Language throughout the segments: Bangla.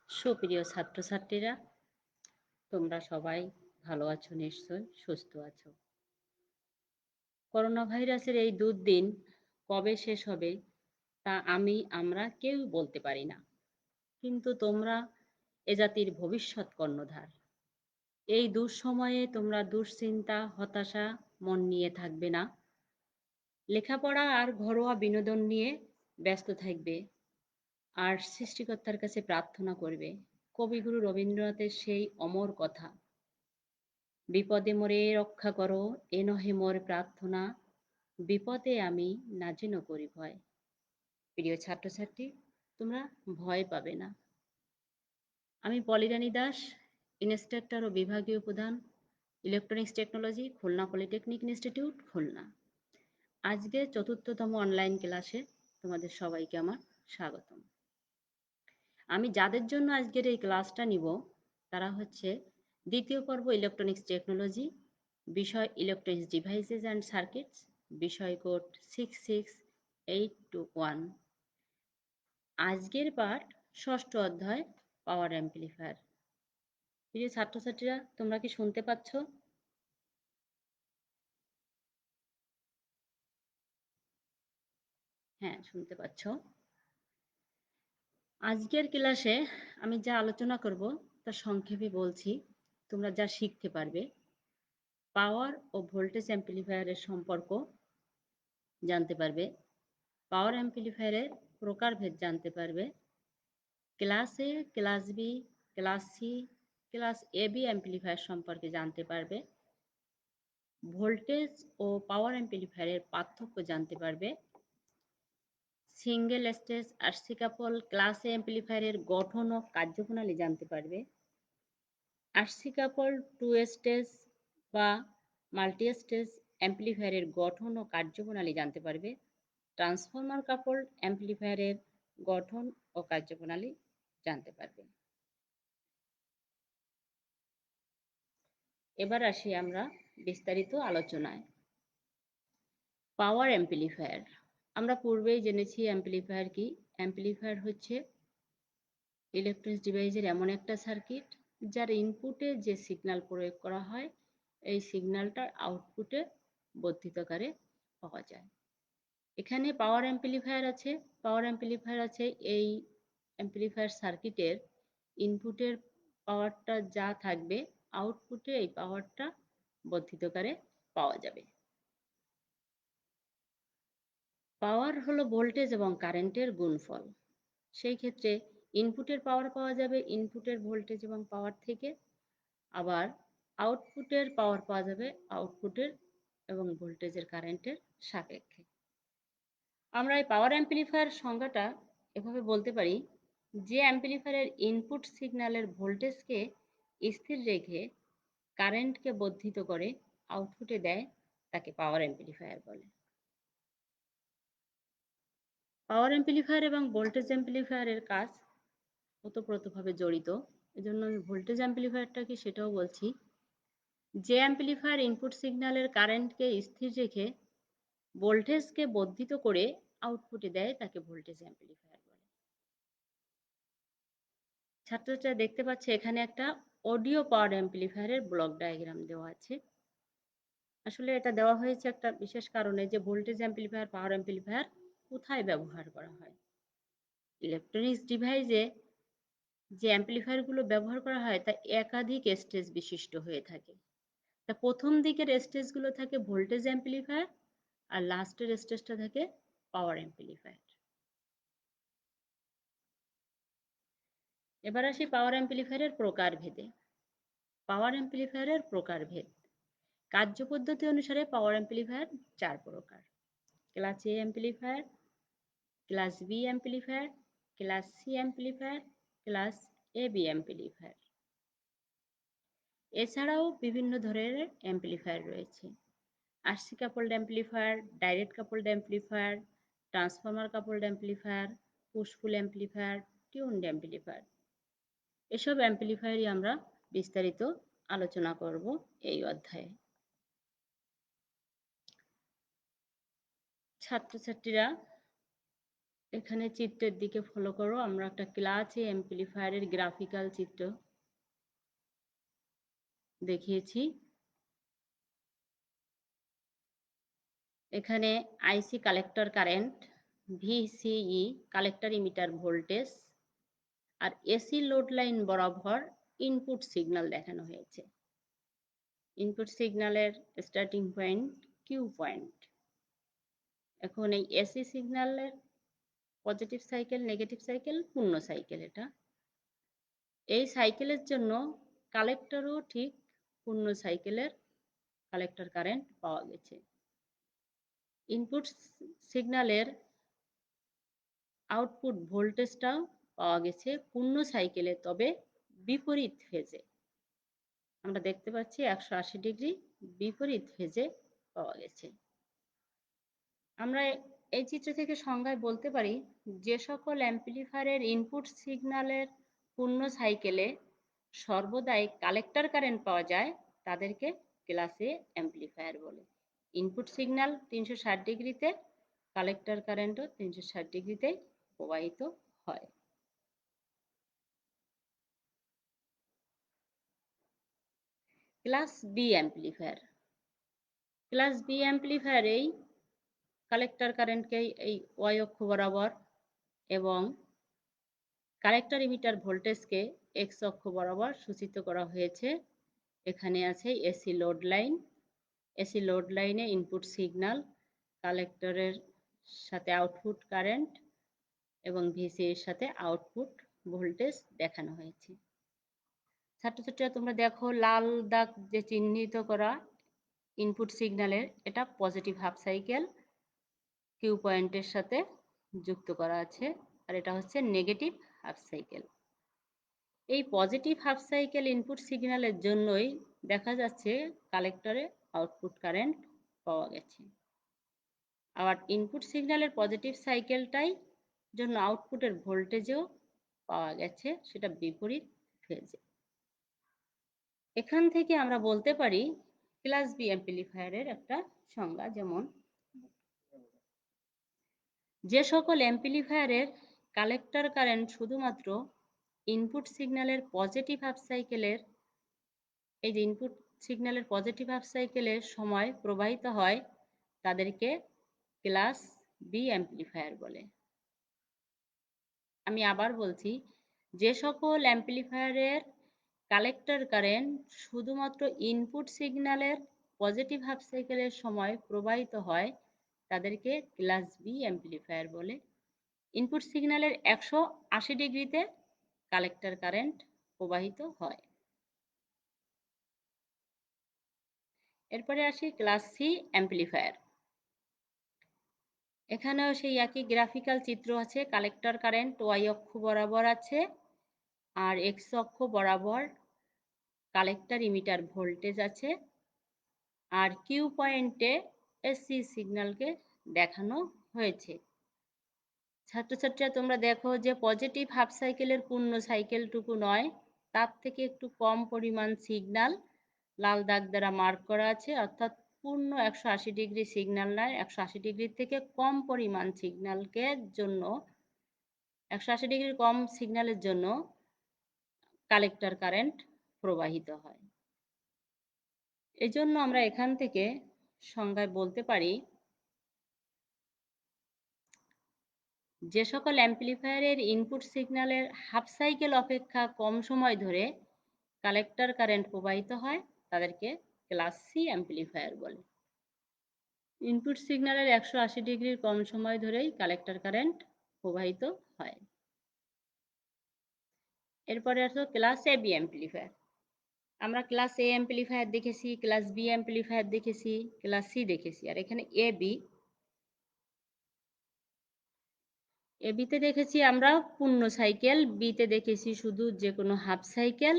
সুপ্রিয় ছাত্রছাত্রীরা, তোমরা সবাই ভালো আছো নিশ্চয়, সুস্থ আছো। করোনা ভাইরাসের এই দুর্দিন কবে শেষ হবে তা আমরা কেউ বলতে পারি না। কিন্তু তোমরা এ জাতির ভবিষ্যৎ কর্ণধার। এই দুঃসময়ে তোমরা দুশ্চিন্তা, হতাশা মন নিয়ে থাকবে না। লেখাপড়া আর ঘরোয়া বিনোদন নিয়ে ব্যস্ত থাকবে আর সৃষ্টিকর্তার কাছে প্রার্থনা করবে কবিগুরু রবীন্দ্রনাথের সেই অমর কথা, বিপদে মোরে রক্ষা করো এ নহে মোর প্রার্থনা, বিপদে আমি না যেন করি ভয়। প্রিয় ছাত্রছাত্রী, তোমরা ভয় পাবে না। আমি পলিরানী দাস, ইন্সট্রাক্টর ও বিভাগীয় প্রধান, electronics technology, Khulna polytechnic institute, Khulna. আজকে ৪র্থতম অনলাইন ক্লাসে তোমাদের সবাইকে আমার স্বাগতম। আমি যাদের জন্য আজকের এই ক্লাসটা নিব তারা হচ্ছে দ্বিতীয় পর্ব ইলেকট্রনিক্স টেকনোলজি, বিষয় ইলেকট্রনিক্স ডিভাইসেস অ্যান্ড সার্কিটস, বিষয় কোড 66821। আজকের পাঠ ষষ্ঠ অধ্যায় পাওয়ার অ্যাম্প্লিফায়ার। প্রিয় ছাত্রছাত্রীরা, তোমরা কি শুনতে পাচ্ছ? হ্যাঁ, শুনতে পাচ্ছ। আজকের ক্লাসে আমি যা আলোচনা করব তা সংক্ষেপে বলছি, তোমরা যা শিখতে পারবে। পাওয়ার ও ভোল্টেজ অ্যাম্প্লিফায়ারের সম্পর্ক জানতে পারবে, পাওয়ার অ্যাম্প্লিফায়ারের প্রকারভেদ জানতে পারবে, class A, class B, class C, class A B amplifier সম্পর্কে জানতে পারবে, ভোল্টেজ ও পাওয়ার অ্যাম্প্লিফায়ারের পার্থক্য জানতে পারবে, single stage RC couple class A অ্যাম্প্লিফায়ারের গঠন ও কার্যপ্রণালী জানতে পারবে, আরসি কাপল টু স্টেজ বা মাল্টি স্টেজ অ্যাম্প্লিফায়ারের গঠন ও কার্যপ্রণালী জানতে পারবে, ট্রান্সফর্মার কাপলড অ্যাম্প্লিফায়ারের গঠন ও কার্যপ্রণালী জানতে পারবে। এবার আসি আমরা বিস্তারিত আলোচনায়। পাওয়ার অ্যাম্প্লিফায়ার, আমরা পূর্বেই জেনেছি অ্যাম্প্লিফায়ার কি। অ্যাম্প্লিফায়ার হচ্ছে ইলেকট্রনিক্স ডিভাইসের এমন একটা সার্কিট যার ইনপুটে যে সিগন্যাল প্রয়োগ করা হয় এই সিগন্যালটার আউটপুটে বর্ধিতকারে পাওয়া যায়। এখানে পাওয়ার অ্যাম্প্লিফায়ার আছে। পাওয়ার অ্যাম্প্লিফায়ার আছে এই অ্যাম্প্লিফায়ার সার্কিটের ইনপুটের পাওয়ারটা যা থাকবে আউটপুটে এই পাওয়ারটা বর্ধিতকারে পাওয়া যাবে। পাওয়ার হলো ভোল্টেজ এবং কারেন্টের গুণফল। সেই ক্ষেত্রে ইনপুটের পাওয়ার পাওয়া যাবে ইনপুটের ভোল্টেজ এবং পাওয়ার থেকে, আবার আউটপুটের পাওয়ার পাওয়া যাবে আউটপুটের এবং ভোল্টেজের কারেন্টের সাপেক্ষে। আমরা এই পাওয়ার অ্যাম্প্লিফায়ার সংজ্ঞাটা এভাবে বলতে পারি, যে অ্যাম্প্লিফায়ারের ইনপুট সিগন্যালের ভোল্টেজকে স্থির রেখে কারেন্টকে বর্ধিত করে আউটপুটে দেয় তাকে পাওয়ার অ্যাম্প্লিফায়ার বলে। পাওয়ার অ্যাম্প্লিফায়ার এবং ভোল্টেজ অ্যাম্প্লিফায়ারের কাজ ওতপ্রোতভাবে জড়িত, এজন্য আমি ভোল্টেজ অ্যাম্প্লিফায়ারটা কি সেটাও বলছি। যে অ্যাম্প্লিফায়ার ইনপুট সিগন্যালের কারেন্টকে স্থির রেখে ভোল্টেজকে বর্ধিত করে আউটপুটে দেয় তাকে ভোল্টেজ অ্যাম্প্লিফায়ার বলে। ছাত্রছাত্রীরা দেখতে পাচ্ছে এখানে একটা অডিও পাওয়ার অ্যাম্প্লিফায়ারের ব্লক ডায়াগ্রাম দেওয়া আছে। আসলে এটা দেওয়া হয়েছে একটা বিশেষ কারণে, যে ভোল্টেজ অ্যাম্প্লিফায়ার পাওয়ার অ্যাম্প্লিফায়ার কোথায় ব্যবহার করা হয়। ইলেকট্রনিক্স ডিভাইসে যে অ্যাম্প্লিফায়ারগুলো ব্যবহার করা হয় তা একাধিক স্টেজ বিশিষ্ট হয়ে থাকে। তা প্রথম দিকের স্টেজগুলো থাকে ভোল্টেজ অ্যাম্প্লিফায়ার আর লাস্টের স্টেজটা থাকে পাওয়ার অ্যাম্প্লিফায়ার। এবার আসি পাওয়ার অ্যাম্প্লিফায়ারের প্রকারভেদে। পাওয়ার অ্যাম্প্লিফায়ারের প্রকারভেদ, কার্যপদ্ধতি অনুসারে পাওয়ার অ্যাম্প্লিফায়ার 4 প্রকার: class A amplifier, class B amplifier, class C amplifier, class A B amplifier. এছাড়াও বিভিন্ন ধরনের অ্যাম্প্লিফায়ার রয়েছে: RC coupled amplifier, direct coupled amplifier, transformer coupled amplifier, push pull amplifier, tuned amplifier. এসব অ্যাম্প্লিফায়ারই আমরা বিস্তারিত আলোচনা করব এই অধ্যায়ে। ছাত্রছাত্রীরা, এখানে চিত্রের দিকে ফলো করো, আমরা একটা ক্লাস এ অ্যাম্প্লিফায়ারের গ্রাফিক্যাল চিত্র দেখিয়েছি। এখানে IC collector current, VCE collector emitter voltage আর এসি লোড লাইন বরাবর ইনপুট সিগন্যাল দেখানো হয়েছে। ইনপুট সিগন্যালের স্টার্টিং পয়েন্ট কিউ পয়েন্ট। এখন এই এসি সিগন্যালের পজিটিভ সাইকেল, নেগেটিভ সাইকেল, পূর্ণ সাইকেল। এটা এই সাইকেলের জন্য কালেক্টরও ঠিক পূর্ণ সাইকেলের কালেক্টর কারেন্ট পাওয়া গেছে। ইনপুট সিগন্যালের আউটপুট ভোল্টেজটাও পাওয়া গেছে পূর্ণ সাইকেলে, তবে বিপরীত ফেজে। আমরা দেখতে পাচ্ছি 180 ডিগ্রি বিপরীত ফেজে পাওয়া গেছে। আমরা এই চিত্র থেকে সংজ্ঞায় বলতে পারি, যে সকল অ্যাম্প্লিফায়ারের ইনপুট সিগন্যালের পূর্ণ সাইকেলে সর্বদাই কালেক্টর কারেন্ট পাওয়া যায় তাদেরকে ক্লাস এ অ্যাম্প্লিফায়ার বলে। ইনপুট সিগন্যাল 360 ডিগ্রিতে, কালেক্টর কারেন্টও 360 ডিগ্রিতে প্রবাহিত হয়। Class B amplifier. Class B amplifier এই কালেক্টর কারেন্টকে এই ওয়াই অক্ষ বরাবর এবং কালেক্টর ইমিটার ভোল্টেজকে এক্স অক্ষ বরাবর সূচিত করা হয়েছে। এখানে আছে AC load line. AC load লাইনে ইনপুট সিগন্যাল, কালেক্টরের সাথে আউটপুট কারেন্ট এবং ভিসি এর সাথে আউটপুট ভোল্টেজ দেখানো হয়েছে। ছাত্রছাত্রীরা তোমরা দেখো, লাল দাগ যে চিহ্নিত করা ইনপুট সিগন্যালের, এটা পজিটিভ হাফ সাইকেল কিউ পয়েন্টের সাথে যুক্ত করা আছে, আর এটা হচ্ছে নেগেটিভ হাফ সাইকেল। এই পজিটিভ হাফ সাইকেল ইনপুট সিগন্যালের জন্যই দেখা যাচ্ছে কালেক্টরে আউটপুট কারেন্ট পাওয়া গেছে। আবার ইনপুট সিগন্যালের পজিটিভ সাইকেলটাই জন্য আউটপুটের ভোল্টেজও পাওয়া গেছে, সেটা বিপরীত ফেজে। এখান থেকে আমরা বলতে পারি ক্লাস বি অ্যাম্প্লিফায়ারের একটা সংজ্ঞা, যেমন যে সকল অ্যাম্প্লিফায়ারের কালেক্টর কারেন্ট শুধুমাত্র ইনপুট সিগন্যালের পজিটিভ হাফ সাইকেলের, এই যে ইনপুট সিগন্যালের পজিটিভ হাফ সাইকেলের সময় প্রবাহিত হয় তাদেরকে ক্লাস বি অ্যাম্প্লিফায়ার বলে। আমি আবার বলছি, যে সকল অ্যাম্প্লিফায়ারের কালেক্টর কারেন্ট শুধুমাত্র ইনপুট সিগন্যালের পজিটিভ হাফ সাইকেলের সময় প্রবাহিত হয় তাদেরকে ক্লাস বি অ্যাম্প্লিফায়ার বলে। ইনপুট সিগন্যালের 180 ডিগ্রিতে কালেক্টর কারেন্ট প্রবাহিত হয়। এরপরে আসি ক্লাস সি অ্যাম্প্লিফায়ার। এখানেও সেই একই গ্রাফিক্যাল চিত্র আছে। কালেক্টর কারেন্ট ওয়াই অক্ষ বরাবর আছে আর এক্স অক্ষ বরাবর কালেক্টর ইমিটার ভোল্টেজ আছে, আর কিউ পয়েন্টে এসি সিগন্যালকে দেখানো হয়েছে। ছাত্রছাত্রীরা তোমরা দেখো যে পজিটিভ হাফ সাইকেলের পূর্ণ সাইকেলটুকু নয়, তার থেকে একটু কম পরিমাণ সিগন্যাল লাল দাগ দ্বারা মার্ক করা আছে, অর্থাৎ পূর্ণ 180 ডিগ্রি সিগন্যাল নয়, 180 ডিগ্রির থেকে কম পরিমাণ সিগন্যালকে জন্য, 180 ডিগ্রির কম সিগন্যালের জন্য কালেক্টর কারেন্ট প্রবাহিত হয়। এই জন্য আমরা এখান থেকে সংজ্ঞায় বলতে পারি, যে সকল অ্যাম্প্লিফায়ারের ইনপুট সিগন্যালের হাফ সাইকেল অপেক্ষা কম সময় ধরে কালেক্টর কারেন্ট প্রবাহিত হয় তাদেরকে ক্লাস সি অ্যাম্প্লিফায়ার বলে। ইনপুট সিগন্যালের 180 ডিগ্রির কম সময় ধরেই কালেক্টর কারেন্ট প্রবাহিত হয়। এরপরে আসো ক্লাস এ বি অ্যাম্প্লিফায়ার। আমরা ক্লাস এ অ্যাম্প্লিফায়ার দেখেছি, ক্লাস বি অ্যাম্প্লিফায়ার দেখেছি, ক্লাস সি দেখেছি, আর এখানে এ বি। এ বিতে দেখেছি আমরা পূর্ণ সাইকেল, বিতে দেখেছি শুধু যে কোনো হাফ সাইকেল।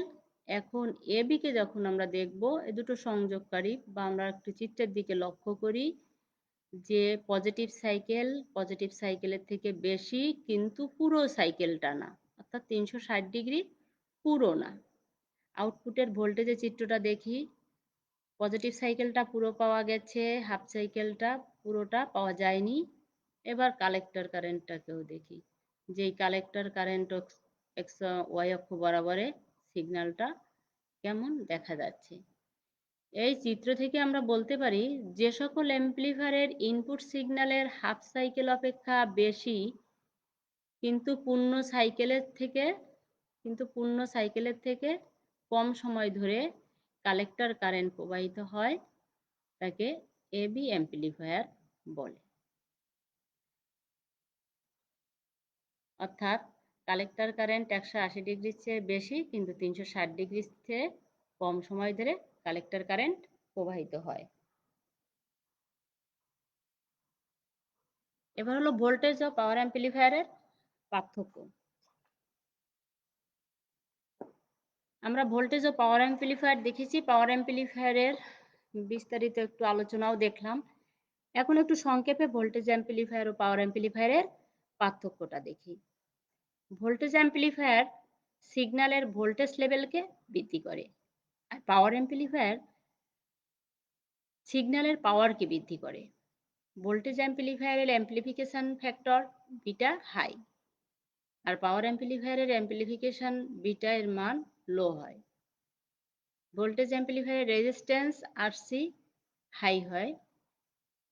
এখন এ বিকে যখন আমরা দেখব, এ দুটো সংযোগকারী, বা আমরা একটু চিত্রের দিকে লক্ষ্য করি যে পজিটিভ সাইকেলের থেকে বেশি, কিন্তু পুরো সাইকেলটা না, অর্থাৎ 360 ডিগ্রি পুরো না। আউটপুটের ভোল্টেজের চিত্রটা দেখি, পজিটিভ সাইকেলটা পুরো পাওয়া গেছে, হাফ সাইকেলটা পুরোটা পাওয়া যায়নি। এবার কালেক্টর কারেন্টটাকেও দেখি, যেই কালেক্টর কারেন্ট এক্স ওয়াই অক্ষ বরাবরে সিগন্যালটা কেমন দেখা যাচ্ছে। এই চিত্র থেকে আমরা বলতে পারি যে সকল অ্যাম্প্লিফায়ারের ইনপুট সিগন্যালের হাফ সাইকেল অপেক্ষা বেশি কিন্তু পূর্ণ সাইকেলের থেকে কম সময় ধরে কালেক্টর কারেন্ট প্রবাহিত হয় তাকে এবি অ্যাম্প্লিফায়ার বলে। অর্থাৎ কালেক্টর কারেন্ট 180 ডিগ্রির চেয়ে বেশি কিন্তু 360 ডিগ্রির চেয়ে কম সময় ধরে কালেক্টর কারেন্ট প্রবাহিত হয়। এবার হলো ভোল্টেজ ও পাওয়ার অ্যাম্প্লিফায়ারের পার্থক্য। আমরা ভোল্টেজ ও পাওয়ার অ্যাম্প্লিফায়ার দেখেছি, পাওয়ার অ্যাম্প্লিফায়ারের বিস্তারিত একটু আলোচনাও দেখলাম। এখন একটু সংক্ষেপে ভোল্টেজ অ্যাম্প্লিফায়ার ও পাওয়ার অ্যাম্প্লিফায়ারের পার্থক্যটা দেখি। ভোল্টেজ অ্যাম্প্লিফায়ার সিগন্যালের ভোল্টেজ লেভেলকে বৃদ্ধি করে, আর পাওয়ার অ্যাম্প্লিফায়ার সিগন্যালের পাওয়ারকে বৃদ্ধি করে। ভোল্টেজ অ্যাম্প্লিফায়ারের অ্যাম্প্লিফিকেশন ফ্যাক্টর বিটা হাই, আর পাওয়ার অ্যাম্প্লিফায়ারের অ্যাম্প্লিফিকেশন বিটা এর মান লো হয়। ভোল্টেজ অ্যাম্প্লিফায়ারের রেজিস্ট্যান্স আরসি হাই হয়,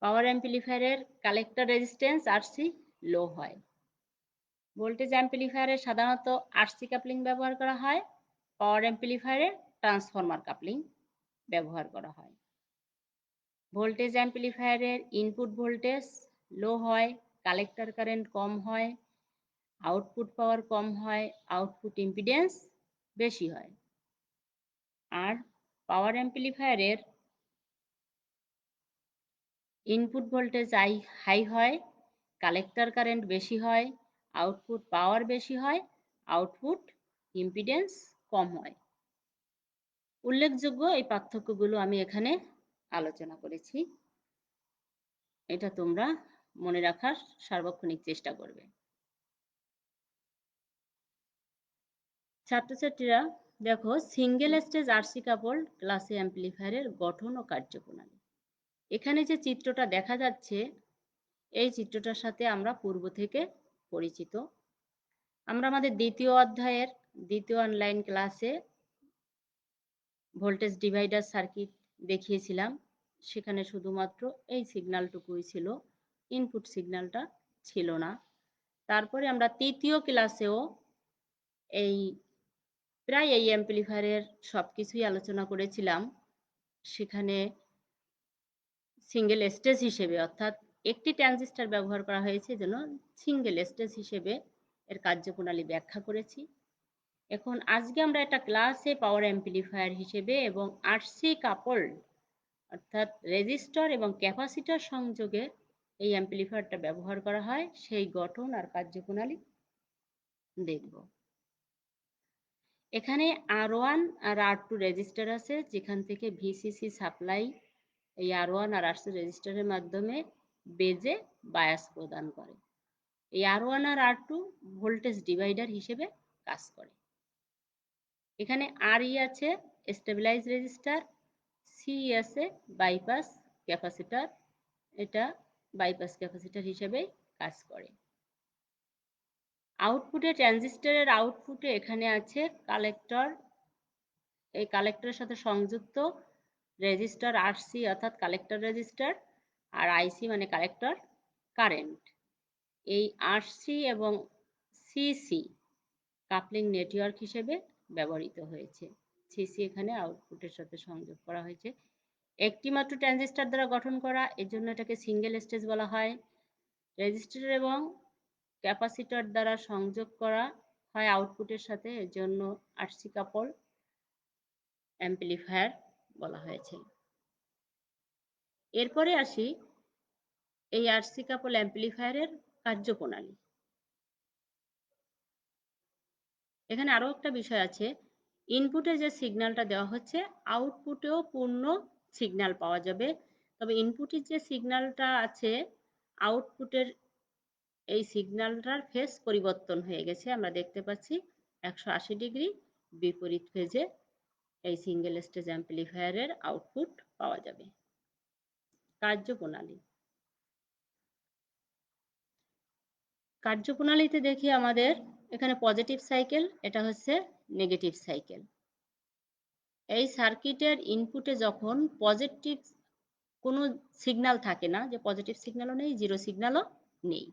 পাওয়ার অ্যাম্প্লিফায়ারের কালেক্টর রেজিস্ট্যান্স আরসি লো হয়। ভোল্টেজ অ্যাম্প্লিফায়ারে সাধারণত আরসি কাপলিং ব্যবহার করা হয়, পাওয়ার অ্যাম্প্লিফায়ারে ট্রান্সফরমার কাপলিং ব্যবহার করা হয়। ভোল্টেজ অ্যাম্প্লিফায়ারের ইনপুট ভোল্টেজ লো হয়, কালেক্টর কারেন্ট কম হয়, আউটপুট পাওয়ার কম হয়, আউটপুট ইম্পিডেন্স বেশি হয়। আর পাওয়ার অ্যাম্প্লিফায়ারের ইনপুট ভোল্টেজ হাই হয়, কালেক্টর কারেন্ট বেশি হয়, আউটপুট পাওয়ার বেশি হয়, আউটপুট ইম্পিডেন্স কম হয়। উল্লেখযোগ্য এই পার্থক্যগুলো আমি এখানে আলোচনা করেছি, এটা তোমরা মনে রাখার সার্বক্ষণিক চেষ্টা করবে। ছাত্রছাত্রীরা দেখো, single stage RC coupled class A অ্যাম্প্লিফায়ারের গঠন ও কার্যপ্রণালী। এখানে যে চিত্রটা দেখা যাচ্ছে এই চিত্রটার সাথে আমরা পূর্ব থেকে পরিচিত। আমরা আমাদের দ্বিতীয় অধ্যায়ের দ্বিতীয় অনলাইন ক্লাসে ভোল্টেজ ডিভাইডার সার্কিট দেখিয়েছিলাম। সেখানে শুধুমাত্র এই সিগন্যালটুকুই ছিল, ইনপুট সিগন্যালটা ছিল না। তারপরে আমরা তৃতীয় ক্লাসেও প্রায় এই অ্যাম্প্লিফায়ারের সবকিছুই আলোচনা করেছিলাম। সেখানে সিঙ্গেল স্টেজ হিসেবে অর্থাৎ একটি ট্রানজিস্টর ব্যবহার করা হয়েছে জন্য সিঙ্গেল স্টেজ হিসেবে এর কার্যপ্রণালী ব্যাখ্যা করেছি। এখন আজকে আমরা একটা ক্লাসে পাওয়ার অ্যাম্প্লিফায়ার হিসেবে এবং আরসি কাপলড অর্থাৎ রেজিস্টর এবং ক্যাপাসিটর সংযোগে এই অ্যাম্প্লিফায়ারটা ব্যবহার করা হয় সেই গঠন আর কার্যপ্রণালী দেখব। এখানে R1 আর R2 রেজিস্টার আছে, যেখান থেকে ভিসিসি সাপ্লাই এই R1 আর R2 রেজিস্টারের মাধ্যমে বেজে বায়াস প্রদান করে। এই R1 আর R2 ভোল্টেজ ডিভাইডার হিসেবে কাজ করে। এখানে RE আছে স্টেবিলাইজ রেজিস্টার, সি আছে বাইপাস ক্যাপাসিটর, এটা বাইপাস ক্যাপাসিটর হিসেবে কাজ করে। আউটপুটে ট্রানজিস্টরের আউটপুটে এখানে আছে কালেক্টর, এই কালেক্টরের সাথে সংযুক্ত রেজিস্টার আরসি অর্থাৎ কালেক্টর রেজিস্টার, আর আইসি মানে কালেক্টর কারেন্ট। এই আরসি এবং সিসি কাপলিং নেটওয়ার্ক হিসেবে ব্যবহৃত হয়েছে। সিসি এখানে আউটপুটের সাথে সংযোগ করা হয়েছে। একটি মাত্র ট্রানজিস্টর দ্বারা গঠন করা, এর জন্য এটাকে সিঙ্গেল স্টেজ বলা হয়। রেজিস্টর এবং ক্যাপাসিটর দ্বারা সংযোগ করা হয় আউটপুটের সাথে, এর জন্য আরসি কাপল অ্যাম্প্লিফায়ার বলা হয়েছে। এরপরে আসি এই আরসি কাপল অ্যাম্প্লিফায়ারের কার্যপ্রণালী। এখানে আরো একটা বিষয় আছে, ইনপুটে যে সিগন্যালটা দেওয়া হচ্ছে আউটপুটেও পূর্ণ সিগন্যাল পাওয়া যাবে, তবে ইনপুটের যে সিগন্যালটা আছে আউটপুটের এই সিগন্যালটার ফেজ পরিবর্তন হয়ে গেছে, আমরা দেখতে পাচ্ছি 180 ডিগ্রি বিপরীত ফেজে এই সিঙ্গেল স্টেজ অ্যাম্প্লিফায়ারের আউটপুট পাওয়া যাবে। কার্যপ্রণালী, কার্যপ্রণালীতে দেখি আমাদের এখানে পজিটিভ সাইকেল, এটা হচ্ছে নেগেটিভ সাইকেল। এই সার্কিটের ইনপুটে যখন পজিটিভ কোনো সিগন্যাল থাকে না, যে পজিটিভ সিগন্যালও নেই, জিরো সিগন্যালও নেই,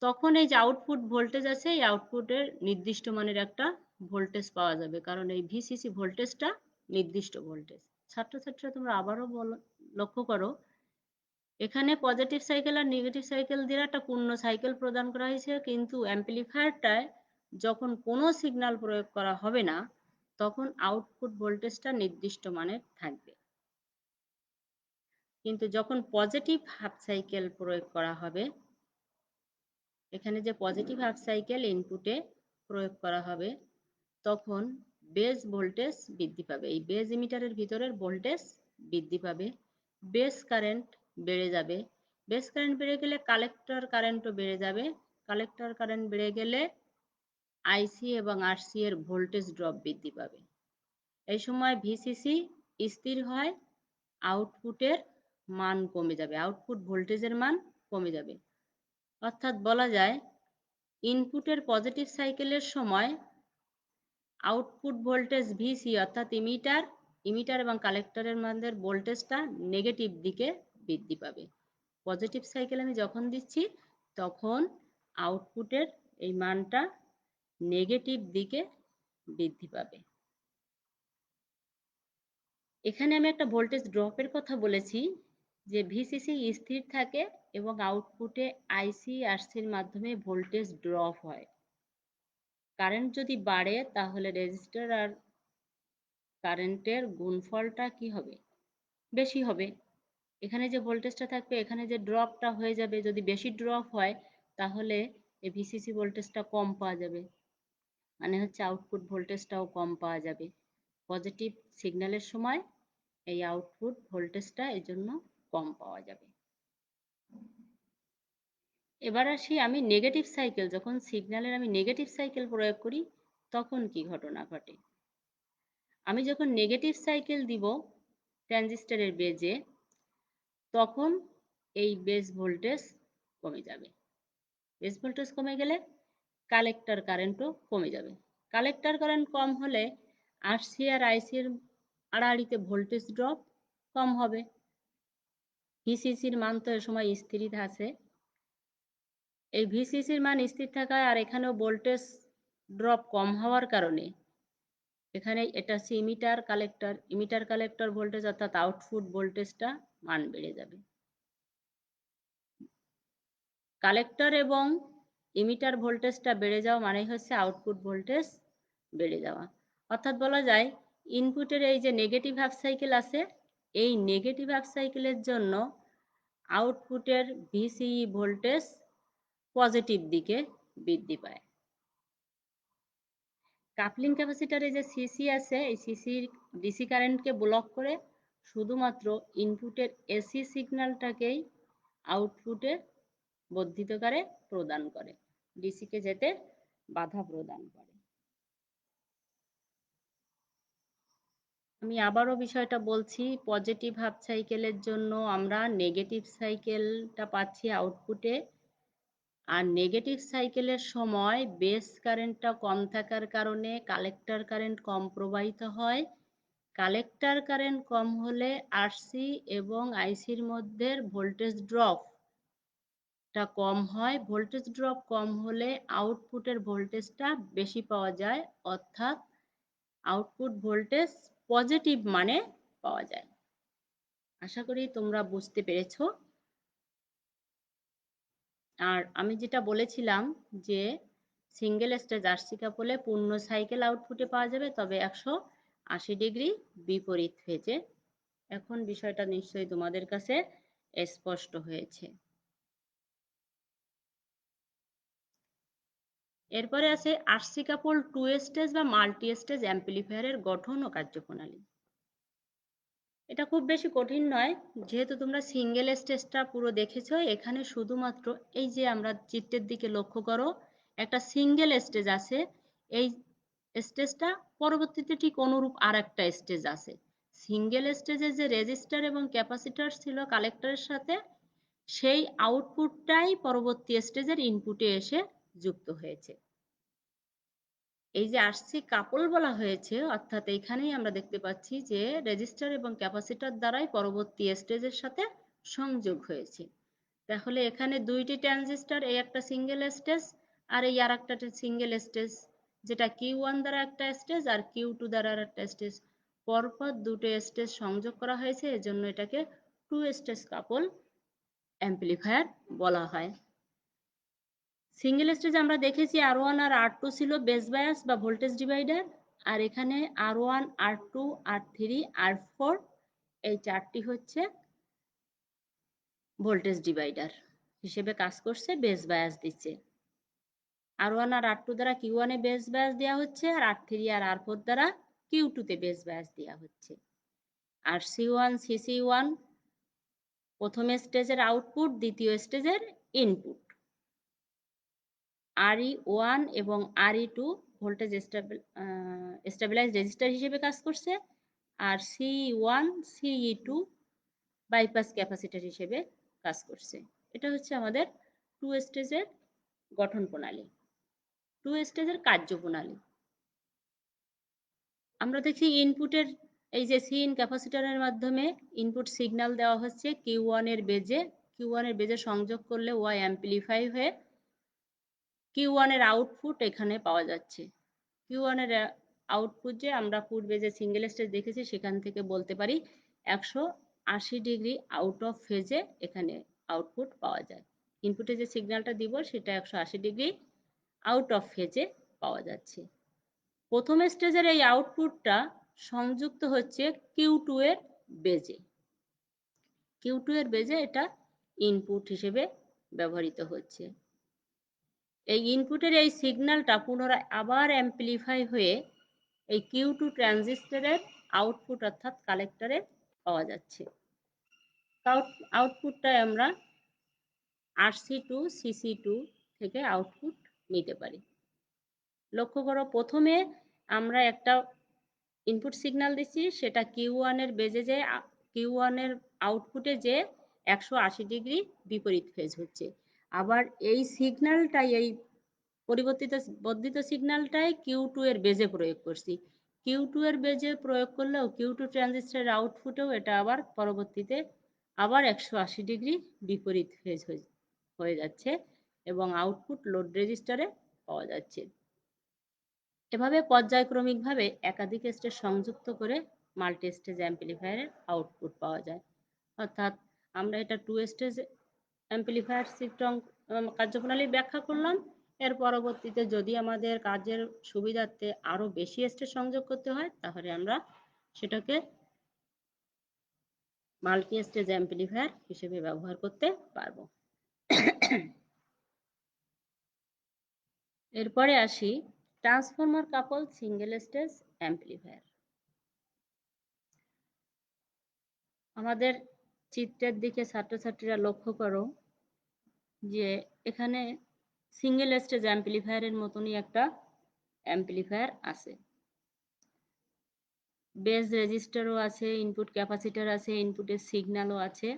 তখন এই যে আউটপুট ভোল্টেজ আছে, এই আউটপুটের নির্দিষ্ট মানের একটা ভোল্টেজ পাওয়া যাবে, কারণ এই ভিসিসি ভোল্টেজটা নির্দিষ্ট ভোল্টেজ। ছাত্রছাত্রীরা তোমরা আবারও লক্ষ্য করো, এখানে পজিটিভ সাইকেল আর নেগেটিভ সাইকেল দিয়ে একটা পূর্ণ সাইকেল প্রদান করা হয়েছে, কিন্তু অ্যাম্পলিফায়ারটায় যখন কোনো সিগন্যাল প্রয়োগ করা হবে না, তখন আউটপুট ভোল্টেজটা নির্দিষ্ট মানের থাকবে। কিন্তু যখন পজিটিভ হাফ সাইকেল প্রয়োগ করা হবে, এখানে যে পজিটিভ হাফ সাইকেল ইনপুটে প্রয়োগ করা হবে, তখন বেস ভোল্টেজ বৃদ্ধি পাবে। এই বেস ইমিটারের ভিতরের ভোল্টেজ বৃদ্ধি পাবে, বেস কারেন্ট বেড়ে যাবে। বেস কারেন্ট বেড়ে গেলে কালেক্টর কারেন্টও বেড়ে যাবে। কালেক্টর কারেন্ট বেড়ে গেলে আইসি এবং আরসি এর ভোল্টেজ ড্রপ বৃদ্ধি পাবে। এই সময় ভিসিসি স্থির হয়, আউটপুটের মান কমে যাবে, আউটপুট ভোল্টেজের মান কমে যাবে। অর্থাৎ বলা যায় ইনপুটের পজিটিভ সাইকেলের সময় আউটপুট ভোল্টেজ ভিসি অর্থাৎ ইমিটার এবং কালেক্টরের মানের ভোল্টেজটা নেগেটিভ দিকে বৃদ্ধি পাবে। পজিটিভ সাইকেল আমি যখন দিচ্ছি, তখন আউটপুটের এই মানটা নেগেটিভ দিকে বৃদ্ধি পাবে। এখানে আমি একটা ভোল্টেজ ড্রপের কথা বলেছি, যে ভিসিসি স্থির থাকে এবং আউটপুটে আইসি আরসির মাধ্যমে ভোল্টেজ ড্রপ হয়। কারেন্ট যদি বাড়ে, তাহলে রেজিস্টার আর কারেন্টের গুণফলটা কি হবে? বেশি হবে। এখানে যে ভোল্টেজটা থাকবে, এখানে যে ড্রপটা হয়ে যাবে, যদি বেশি ড্রপ হয়, তাহলে এই ভিসিসি ভোল্টেজটা কম পাওয়া যাবে, মানে হচ্ছে আউটপুট ভোল্টেজটাও কম পাওয়া যাবে। পজিটিভ সিগন্যালের সময় এই আউটপুট ভোল্টেজটা এই জন্য কম পাওয়া যাবে। এবার আসি আমি নেগেটিভ সাইকেল, যখন সিগন্যালের আমি নেগেটিভ সাইকেল প্রয়োগ করি, তখন কি ঘটনা ঘটে। আমি যখন নেগেটিভ সাইকেল দিব ট্রানজিস্টরের বেজে, তখন এই বেস ভোল্টেজ কমে যাবে। বেস ভোল্টেজ কমে গেলে কালেক্টর কারেন্টও কমে যাবে। কালেক্টর কারেন্ট কম হলে আরসি আর আইসির আড়াআড়িতে ভোল্টেজ ড্রপ কম হবে। ভিসিসির মান তো এ সময় স্থির আছে, এই ভিসিসির মান স্থির থাকায় আর এখানেও ভোল্টেজ ড্রপ কম হওয়ার কারণে এখানে এটা হচ্ছে ইমিটার কালেক্টর ভোল্টেজ অর্থাৎ আউটপুট ভোল্টেজটা মান বেড়ে যাবে। কালেক্টর এবং ইমিটার ভোল্টেজটা বেড়ে যাওয়া মানে হচ্ছে আউটপুট ভোল্টেজ বেড়ে যাওয়া। অর্থাৎ বলা যায় ইনপুটের এই যে নেগেটিভ হাফ সাইকেল আছে, এই নেগেটিভ হাফ সাইকেলের জন্য আউটপুটের ভিসিই ভোল্টেজ পজিটিভ দিকে বৃদ্ধি পায়। কাপলিং ক্যাপাসিটরে যে সিসি আছে, এই সিসির ডিসি কারেন্টকে ব্লক করে শুধুমাত্র ইনপুটের এসি সিগন্যালটাকেই আউটপুটে বর্ধিতকারে প্রদান করে, ডিসিকে যেতে বাধা প্রদান করে। আমি আবারও বিষয়টা বলছি, পজিটিভ হাফ সাইকেলের জন্য আমরা নেগেটিভ সাইকেলটা পাচ্ছি আউটপুটে, আর নেগেটিভ সাইকেলের সময় বেস কারেন্টটা কম থাকার কারণে কালেক্টর কারেন্ট কম প্রবাহিত হয়। কালেক্টর কারেন্ট কম হলে আরসি এবং আইসির মধ্যে ভোল্টেজ ড্রপটা কম হয়। ভোল্টেজ ড্রপ কম হলে আউটপুটের ভোল্টেজটা বেশি পাওয়া যায়, অর্থাৎ আউটপুট ভোল্টেজ পজিটিভ মানে পাওয়া যায়। আশা করি তোমরা বুঝতে পেরেছো। আর আমি যেটা বলেছিলাম যে সিঙ্গেল স্টেজ আরসি কাপলে পূর্ণ সাইকেল আউটপুটে পাওয়া যাবে, তবে 180 ডিগ্রি বিপরীত ফেজে। এখন বিষয়টা নিশ্চয়ই তোমাদের কাছে স্পষ্ট হয়েছে। এরপরে আছে আরসি কাপল 2 স্টেজ বা মাল্টি স্টেজ অ্যাম্পলিফায়ারের গঠন ও কার্যপ্রণালী। এটা খুব বেশি কঠিন নয়, যেহেতু তোমরা সিঙ্গেল স্টেজটা পুরো দেখেছো। এখানে শুধুমাত্র এই যে আমরা চিত্রের দিকে লক্ষ্য করো, একটা সিঙ্গেল স্টেজ আছে, এই স্টেজটা পরবর্তীতে ঠিক অনুরূপ আর একটা স্টেজ আছে। সিঙ্গেল স্টেজে যে রেজিস্টার এবং ক্যাপাসিটর ছিল কালেক্টরের সাথে, সেই আউটপুটটাই পরবর্তী স্টেজের ইনপুটে এসে যুক্ত হয়েছে। এই যে আরসি কাপল বলা হয়েছে, অর্থাৎ এইখানেই আমরা দেখতে পাচ্ছি যে রেজিস্টার এবং ক্যাপাসিটর দ্বারাই পরবর্তী স্টেজের সাথে সংযোগ হয়েছে। তাহলে এখানে দুইটি ট্রানজিস্টর, এই একটা সিঙ্গেল স্টেজ আর এই আর একটা সিঙ্গেল স্টেজ, যেটা Q1 দ্বারা একটা স্টেজ আর Q2 দ্বারা একটা স্টেজ, পরপর দুটো স্টেজ সংযোগ করা হয়েছে, এজন্য এটাকে টু স্টেজ কাপল অ্যাম্পলিফায়ার বলা হয়। সিঙ্গেল স্টেজ আমরা দেখেছি R1 আর R2 ছিল বেস বায়াস বা ভোল্টেজ ডিভাইডার, আর এখানে R1, R2, R3, R4 এই চারটি হচ্ছে ভোল্টেজ ডিভাইডার হিসেবে কাজ করছে, বেস বায়াস দিচ্ছে। R1 আর R2 দ্বারা Q1 এ বেস বায়াস দেওয়া হচ্ছে, আর R3 আর R4 দ্বারা Q2 তে বেস বায়াস দেওয়া হচ্ছে। আর C1, CC1 প্রথম স্টেজের আউটপুট, দ্বিতীয় স্টেজের ইনপুট। RE1 এবং RE2 ভোল্টেজ স্টেবিলাইজ রেজিস্টার হিসেবে কাজ করছে, আর CE1, CE2 বাইপাস ক্যাপাসিটর হিসেবে কাজ করছে। এটা হচ্ছে আমাদের টু স্টেজের গঠন প্রণালী, টু স্টেজের কার্যপ্রণালী। আমরা দেখি ইনপুটের এই যে সিইন ক্যাপাসিটরের মাধ্যমে ইনপুট সিগন্যাল দেওয়া হচ্ছে Q1 এর বেজে, Q1 এর বেজে সংযোগ করলে ওয়াই অ্যাম্পলিফাই হয়ে Q1 এর আউটপুট এখানে পাওয়া যাচ্ছে। Q1 এর আউটপুট যে আমরা পূর্বে যে সিঙ্গেল স্টেজ দেখেছি সেখান থেকে বলতে পারি 180 ডিগ্রি আউট অফ ফেজে এখানে আউটপুট পাওয়া যায়। ইনপুটে যে সিগন্যালটা দিব সেটা 180 ডিগ্রি আউট অফ ফেজে পাওয়া যাচ্ছে। প্রথম স্টেজের এই আউটপুটটা সংযুক্ত হচ্ছে Q2 এর বেজে, Q2 এর বেজে এটা ইনপুট হিসেবে ব্যবহৃত হচ্ছে। এই ইনপুটের এই সিগন্যালটা পুনরায় আবার অ্যাম্পলিফাই হয়ে এই Q2 ট্রানজিস্টরের আউটপুট অর্থাৎ কালেক্টরে পাওয়া যাচ্ছে। আউটপুটটাই আমরা RC2, CC2 থেকে আউটপুট নিতে পারি। লক্ষ্য করো, প্রথমে আমরা একটা ইনপুট সিগন্যাল দিচ্ছি, সেটা Q1 এর বেজে যে Q1 এর আউটপুটে যে 180 ডিগ্রি বিপরীত ফেজ হচ্ছে। আবার এই সিগন্যালটাই, এই পরিবর্তিত বর্ধিত সিগন্যালটাই Q2 এর বেজে প্রয়োগ করছি। Q2 এর বেজে প্রয়োগ করলেও Q2 ট্রানজিস্টরের আউটপুটেও এটা আবার পরবর্তীতে আবার 180 ডিগ্রি বিপরীত ফেজ হয়ে যাচ্ছে এবং আউটপুট লোড রেজিস্টারে পাওয়া যাচ্ছে। এভাবে পর্যায়ক্রমিকভাবে একাধিক স্টেজ সংযুক্ত করে মাল্টি স্টেজ অ্যাম্পলিফায়ারের আউটপুট পাওয়া যায়। অর্থাৎ আমরা এটা টু স্টেজ অ্যাম্পলিফায়ার সিস্টেম কার্যপ্রণালী ব্যাখ্যা করলাম। এর পরবর্তীতে যদি আমাদের কাজের সুবিধার্থে আরও বেশি স্টেজ সংযোগ করতে হয় তাহলে আমরা সেটাকে মাল্টি স্টেজ অ্যাম্পলিফায়ার হিসেবে ব্যবহার করতে পারবো। এরপরে আসি ট্রান্সফরমার কাপল সিঙ্গেল স্টেজ অ্যাম্পলিফায়ার। আমাদের চিত্রের দিকে ছাত্রছাত্রীরা লক্ষ্য করো যে এখানে সিঙ্গেল স্টেজ অ্যাম্পলিফায়ারের মতনই একটা অ্যাম্পলিফায়ার আছে। বেস রেজিস্টারও আছে, ইনপুট ক্যাপাসিটর আছে, ইনপুটের সিগন্যালও আছে,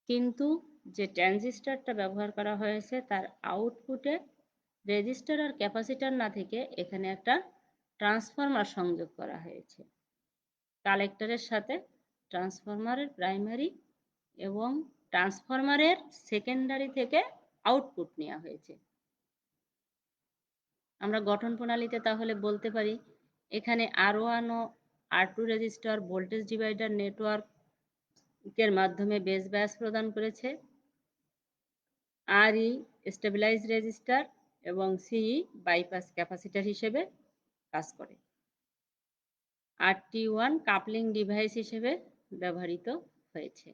কিন্তু যে ট্রানজিস্টরটা ব্যবহার করা হয়েছে তার আউটপুটে রেজিস্টার আর ক্যাপাসিটর না থেকে এখানে একটা ট্রান্সফরমার সংযোগ করা হয়েছে। কালেক্টরের সাথে ট্রান্সফরমারের প্রাইমারি এবং ট্রান্সফরমারের সেকেন্ডারি থেকে আউটপুট নেওয়া হয়েছে। আমরা গঠন প্রণালীতে তাহলে বলতে পারি এখানে R1 ও R2 রেজিস্টার ভোল্টেজ ডিভাইডার নেটওয়ার্কের মাধ্যমে বেস বায়াস প্রদান করেছে, RE স্টেবিলাইজ রেজিস্টার এবং CE বাইপাস ক্যাপাসিটর হিসেবে কাজ করে, RT1 কাপলিং ডিভাইস হিসেবে ব্যবহৃত হয়েছে।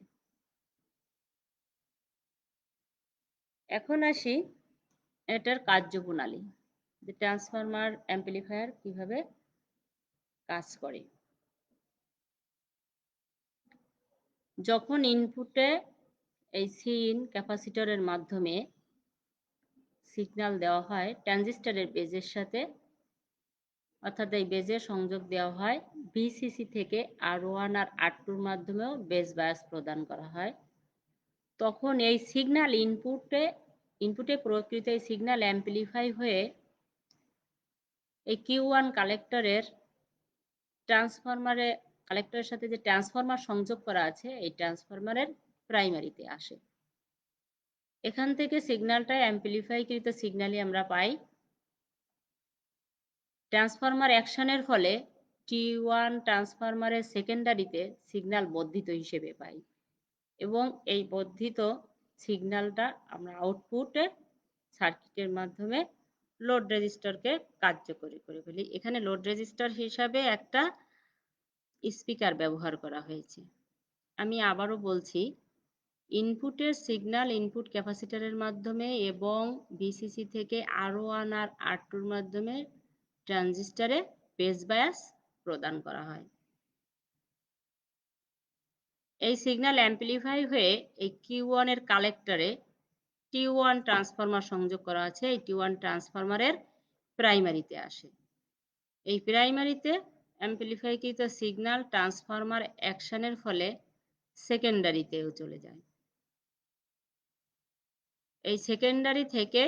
এখন আসি এটার কার্যপ্রণালী, যে ট্রান্সফরমার অ্যাম্পলিফায়ার কিভাবে কাজ করে। যখন ইনপুটে এই সিইন ক্যাপাসিটরের মাধ্যমে সিগন্যাল দেওয়া হয় ট্রানজিস্টরের বেজের সাথে, অর্থাৎ এই বেজে সংযোগ দেওয়া হয় ভিসিসি থেকে R1 আর R2 মাধ্যমেও বেস বায়াস প্রদান করা হয়। তখন এই সিগন্যাল ইনপুটে প্রকৃত এই সিগন্যাল অ্যাম্পলিফাই হয়ে এই Q1 কালেক্টরের সাথে যে ট্রান্সফরমার সংযোগ করা আছে এই ট্রান্সফরমারের প্রাইমারিতে আসে। এখান থেকে সিগন্যালটা অ্যাম্পলিফাইকৃত সিগন্যালই আমরা পাই। ট্রান্সফরমার অ্যাকশনের ফলে T1 ট্রান্সফরমারের সেকেন্ডারিতে সিগন্যাল বর্ধিত হিসেবে পাই এবং এই বর্ধিত সিগন্যালটা আমরা আউটপুটে সার্কিটের মাধ্যমে লোড রেজিস্টরকে কার্যকরী করে ফেলি। এখানে লোড রেজিস্টর হিসাবে একটা স্পিকার ব্যবহার করা হয়েছে। আমি আবারও বলছি, ইনপুটের সিগন্যাল ইনপুট ক্যাপাসিটরের মাধ্যমে এবং ভিসিসি থেকে R1 আর R2 এর মাধ্যমে ট্রানজিস্টরে বেস বায়াস প্রদান করা হয়। এই সিগন্যাল অ্যাম্পলিফাই হয়ে এই Q1 এর কালেক্টরে T1 ট্রান্সফরমার সংযোগ করা আছে। এই T1 ট্রান্সফরমারের প্রাইমারিতে আসে। এই প্রাইমারিতে অ্যাম্পলিফাইকৃত সিগন্যাল ট্রান্সফরমার অ্যাকশনের ফলে সেকেন্ডারিতেও চলে যায়। এই সেকেন্ডারি থেকে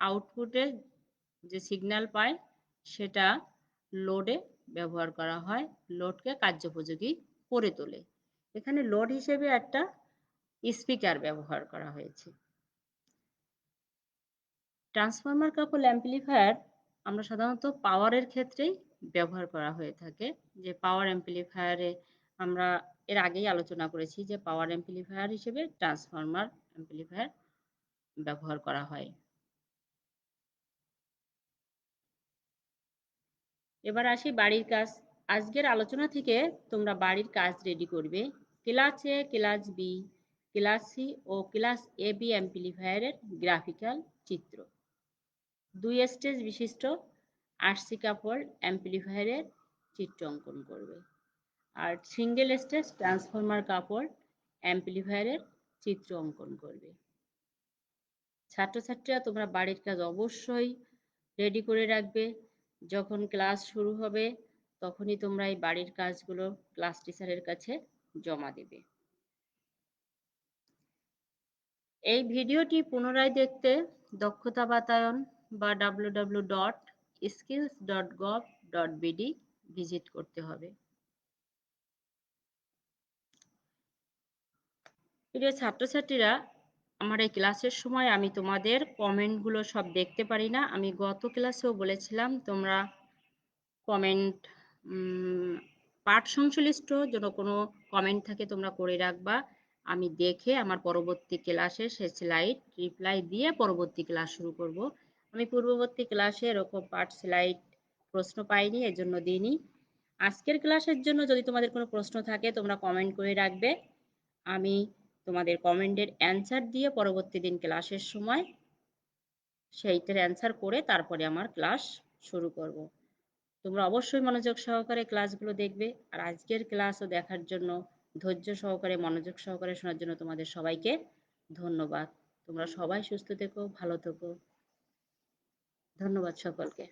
আউটপুটে যে সিগন্যাল পায় সেটা লোডে ব্যবহার করা হয়, লোডকে কার্যোপযোগী করে তোলে। এখানে লোড হিসেবে একটা স্পিকার ব্যবহার করা হয়েছে। ট্রান্সফরমার কাপল অ্যাম্পলিফায়ার আমরা সাধারণত পাওয়ারের ক্ষেত্রেই ব্যবহার করা হয়ে থাকে। যে পাওয়ার অ্যাম্পলিফায়ারে আমরা এর আগেই আলোচনা করেছি যে পাওয়ার অ্যাম্পলিফায়ার হিসেবে ট্রান্সফরমার অ্যাম্পলিফায়ার ব্যবহার করা হয়। এবার আসি বাড়ির কাজ। আজকের আলোচনা থেকে তোমরা বাড়ির কাজ রেডি করবে। Class A, class B, class C O class A B অ্যাম্পলিফায়ারের graphical চিত্র, 2 স্টেজ বিশিষ্ট RC কাপল অ্যাম্পলিফায়ারের চিত্র অঙ্কন করবে আর সিঙ্গেল স্টেজ ট্রান্সফরমার কাপল অ্যাম্পলিফায়ারের চিত্র অঙ্কন করবে। ছাত্রছাত্রীরা তোমরা বাড়ির কাজ অবশ্যই রেডি করে রাখবে। যখন ক্লাস শুরু হবে তখনই তোমরা এই বাড়ির কাজগুলো ক্লাস টিচারের কাছে জমা দেবে। এই ভিডিওটি পুনরায় দেখতে দক্ষতা বাতায়ন বা www.skills.gov.bd ভিজিট করতে হবে। প্রিয় ছাত্রছাত্রীরা, আমার এই ক্লাসের সময় আমি তোমাদের কমেন্টগুলো সব দেখতে পারি না। আমি গত ক্লাসেও বলেছিলাম তোমরা কমেন্ট পাঠ সংশ্লিষ্ট যেন কোনো কমেন্ট থাকে তোমরা করে রাখবা। আমি দেখে আমার পরবর্তী ক্লাসে সে স্লাইড রিপ্লাই দিয়ে পরবর্তী ক্লাস শুরু করব। আমি পূর্ববর্তী ক্লাসে এরকম পাঠ স্লাইড প্রশ্ন পাইনি, এজন্য দিইনি। আজকের ক্লাসের জন্য যদি তোমাদের কোনো প্রশ্ন থাকে তোমরা কমেন্ট করে রাখবে। আমি তোমাদের কমেন্টের অ্যান্সার দিয়ে পরবর্তী দিন ক্লাসের সময় সেইটার অ্যান্সার করে তারপরে আমার ক্লাস শুরু করব। তোমরা অবশ্যই মনোযোগ সহকারে ক্লাসগুলো দেখবে। আর আজকের ক্লাসও দেখার জন্য ধৈর্য সহকারে মনোযোগ সহকারে শোনার জন্য তোমাদের সবাইকে ধন্যবাদ। তোমরা সবাই সুস্থ থেকো, ভালো থেকো। ধন্যবাদ সকলকে।